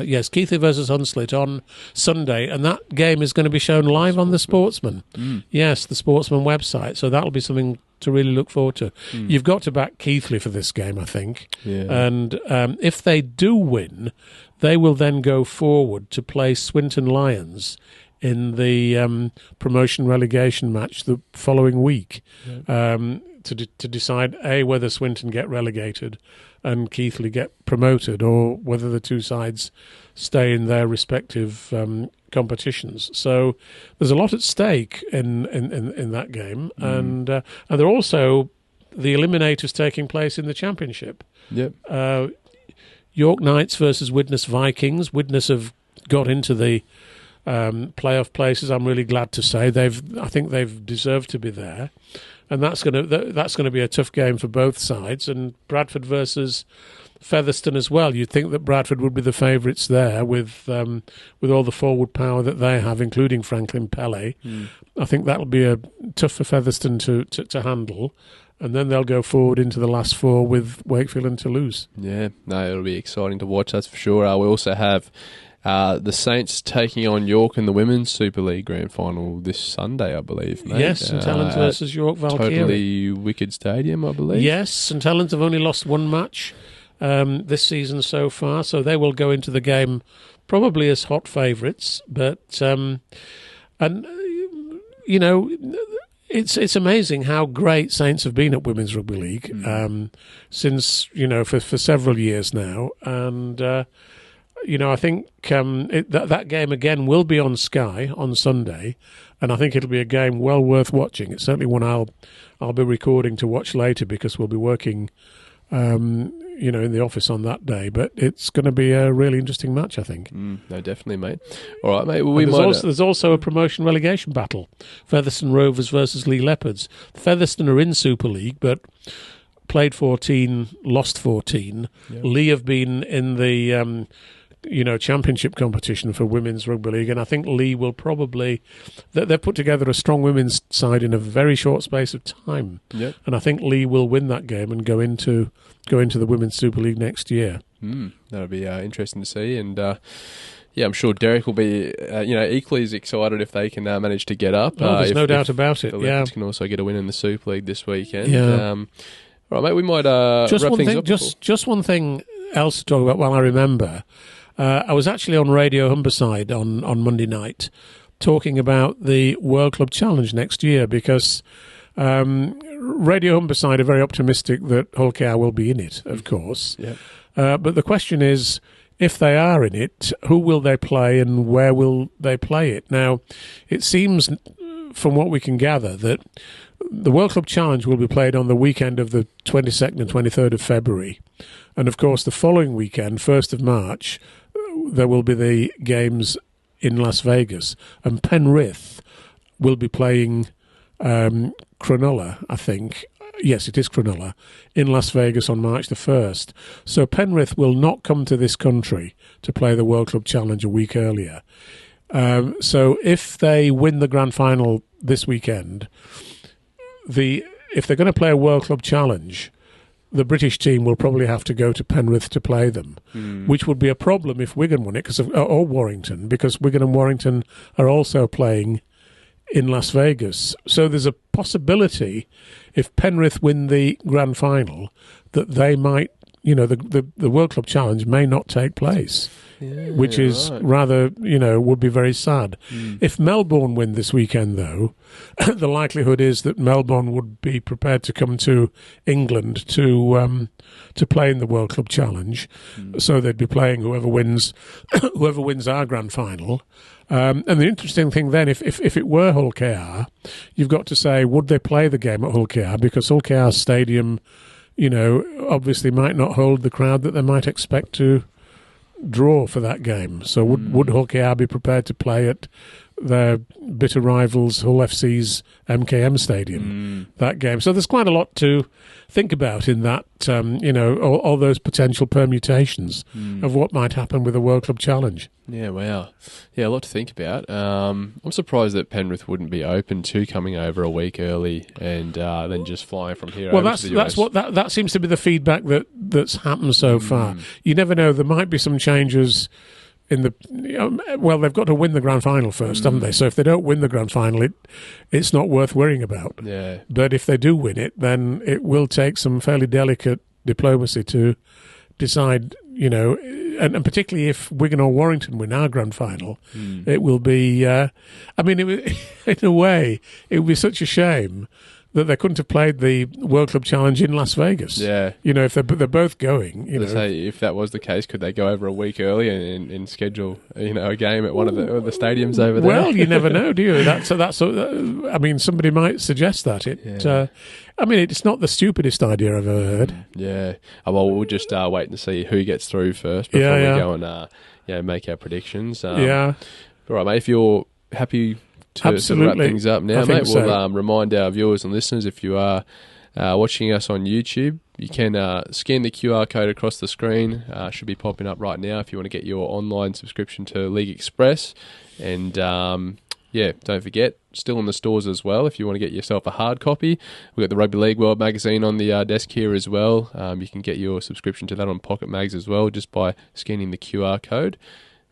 yes, Keighley versus Hunslet on Sunday, and that game is going to be shown live on the Sportsman. Yes, the Sportsman website. So that'll be something to really look forward to. You've got to back Keighley for this game, I think. Yeah. And if they do win, they will then go forward to play Swinton Lions in the promotion relegation match the following week to decide whether Swinton get relegated and Keighley get promoted, or whether the two sides stay in their respective competitions. So there's a lot at stake in that game, and there are also the eliminators taking place in the Championship. Yep. York Knights versus Widnes Vikings. Widnes have got into the playoff places. I'm really glad to say I think they've deserved to be there. And that's going to be a tough game for both sides. And Bradford versus Featherstone as well. You'd think that Bradford would be the favourites there with all the forward power that they have, including Franklin Pele. I think that'll be tough for Featherstone to handle. And then they'll go forward into the last four with Wakefield and Toulouse. Yeah, no, it'll be exciting to watch, that's for sure. We also have the Saints taking on York in the Women's Super League Grand Final this Sunday, I believe, mate. Yes, St Helens versus York Valkyrie. Totally wicked stadium, I believe. Yes, St Helens have only lost one match this season so far, so they will go into the game probably as hot favourites. But it's amazing how great Saints have been at Women's Rugby League since for several years now, and. I think that game again will be on Sky on Sunday, and I think it'll be a game well worth watching. It's certainly one I'll be recording to watch later because we'll be working, in the office on that day. But it's going to be a really interesting match, I think. No, definitely, mate. All right, mate. Well, there's also a promotion relegation battle: Featherstone Rovers versus Lee Leopards. Featherstone are in Super League, but played 14, lost 14. Yep. Lee have been in the championship competition for Women's Rugby League, and I think Lee will probably they've put together a strong women's side in a very short space of time. Yep. And I think Lee will win that game and go into the Women's Super League next year. That'll be interesting to see, and Yeah, I'm sure Derek will be, equally as excited if they can manage to get up. Oh, there's no doubt about it. The Yeah, Leopards can also get a win in the Super League this weekend. Yeah. Right, mate. We might just wrap one things thing. up. Just one thing else to talk about. While I remember, I was actually on Radio Humberside on Monday night talking about the World Club Challenge next year because Radio Humberside are very optimistic that Hull KR will be in it, of course. Yeah. But the question is, if they are in it, who will they play and where will they play it? Now, it seems, from what we can gather, that the World Club Challenge will be played on the weekend of the 22nd and 23rd of February. And, of course, the following weekend, 1st of March, there will be the games in Las Vegas. And Penrith will be playing Cronulla, I think. Yes, it is Cronulla, in Las Vegas on March the 1st. So Penrith will not come to this country to play the World Club Challenge a week earlier. So if they win the grand final this weekend, if they're going to play a World Club Challenge, the British team will probably have to go to Penrith to play them, which would be a problem if Wigan won it, or Warrington, because Wigan and Warrington are also playing in Las Vegas. So there's a possibility, if Penrith win the grand final, that they might, the World Club Challenge may not take place, which is rather, would be very sad. If Melbourne win this weekend, though, the likelihood is that Melbourne would be prepared to come to England to play in the World Club Challenge. So they'd be playing whoever wins our grand final. And the interesting thing then, if it were Hull KR, you've got to say, would they play the game at Hull KR? Because Hull KR Stadium, obviously might not hold the crowd that they might expect to draw for that game. So would Hull KR be prepared to play at their bitter rivals Hull FC's MKM Stadium that game? So there's quite a lot to think about in that, all those potential permutations of what might happen with the World Club Challenge. Yeah, wow. Yeah, a lot to think about. I'm surprised that Penrith wouldn't be open to coming over a week early and then just flying from here over to the US. That seems to be the feedback that's happened so far. You never know, there might be some changes in the they've got to win the grand final first, haven't they? So if they don't win the grand final, it's not worth worrying about. Yeah. But if they do win it, then it will take some fairly delicate diplomacy to decide, and particularly if Wigan or Warrington win our grand final, it will be. In a way, it would be such a shame that they couldn't have played the World Club Challenge in Las Vegas. Yeah. If they're both going. Say, if that was the case, could they go over a week early and schedule, a game at one of the stadiums over there? Well, you never know, do you? Somebody might suggest that. It's not the stupidest idea I've ever heard. Yeah. Well, we'll just wait and see who gets through first before we go and make our predictions. All right, mate, if you're happy to wrap things up now, mate, we'll remind our viewers and listeners, if you are watching us on YouTube, you can scan the QR code across the screen. Should be popping up right now if you want to get your online subscription to League Express. And don't forget, still in the stores as well, if you want to get yourself a hard copy. We've got the Rugby League World magazine on the desk here as well. You can get your subscription to that on Pocket Mags as well, just by scanning the QR code.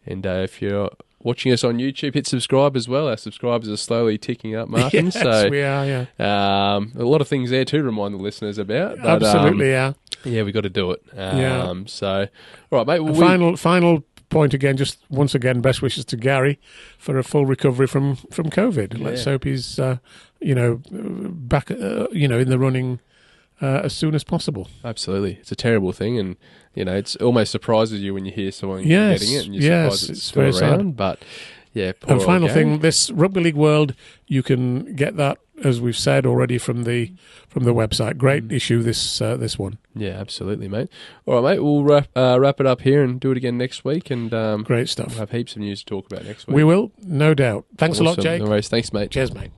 And if you're watching us on YouTube, hit subscribe as well. Our subscribers are slowly ticking up, Martyn. Yes, so we are, yeah. A lot of things there to remind the listeners about. But, absolutely, yeah. Yeah, we've got to do it. So, all right, mate. Well, final point again, just once again, best wishes to Gary for a full recovery from COVID. Let's hope he's, back, in the running as soon as possible. Absolutely. It's a terrible thing, and it's almost surprises you when you hear someone getting it, and you're surprised it's still very around. Sad. But yeah, and final thing, this Rugby League World, you can get that, as we've said already, from the website. Great issue, this one. Yeah, absolutely, mate. All right, mate. We'll wrap it up here and do it again next week. And great stuff. We'll have heaps of news to talk about next week. We will, no doubt. Thanks a lot, Jake. No worries. Thanks, mate. Cheers, mate.